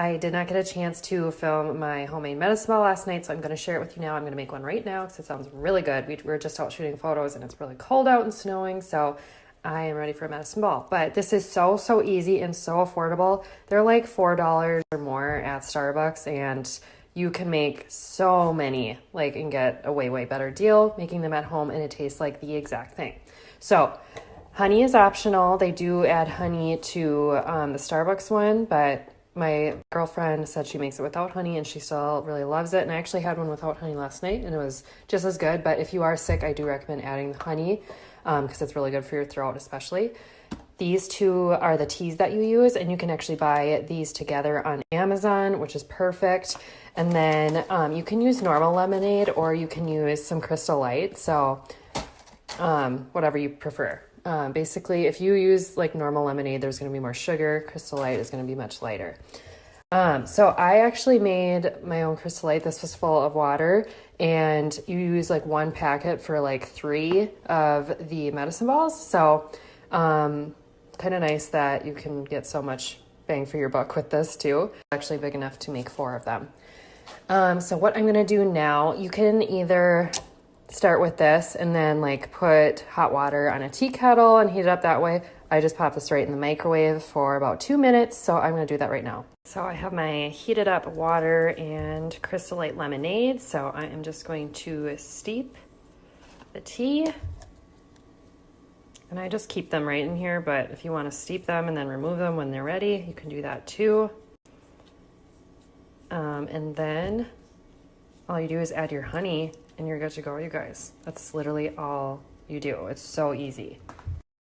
I did not get a chance to film my homemade medicine ball last night, so I'm going to share it with you now. I'm going to make one right now because it sounds really good. We were just out shooting photos and it's really cold out and snowing, so I am ready for a medicine ball. But this is so easy and so affordable. They're like $4 or more at Starbucks, and you can make so many, like, and get a way better deal making them at home, and it tastes like the exact thing. So honey is optional. They do add honey to the Starbucks one, but my girlfriend said she makes it without honey and she still really loves it. And I actually had one without honey last night and it was just as good. But if you are sick, I do recommend adding honey because it's really good for your throat especially. These two are the teas that you use, and you can actually buy these together on Amazon, which is perfect. And then you can use normal lemonade or you can use some Crystal Light. So whatever you prefer. Basically, if you use like normal lemonade, there's going to be more sugar. Crystal Light is going to be much lighter. So I actually made my own Crystal Light. This was full of water, and you use like one packet for like 3 of the medicine balls. So kind of nice that you can get so much bang for your buck with this too. Actually big enough to make 4 of them. So what I'm going to do now, you can either start with this and then like put hot water on a tea kettle and heat it up that way. I just pop this right in the microwave for about 2 minutes, so I'm going to do that right now. So I have my heated up water and Crystal Light lemonade, so I am just going to steep the tea. And I just keep them right in here, but if you want to steep them and then remove them when they're ready, you can do that too. And then all you do is add your honey and you're good to go, you guys. That's literally all you do. It's so easy.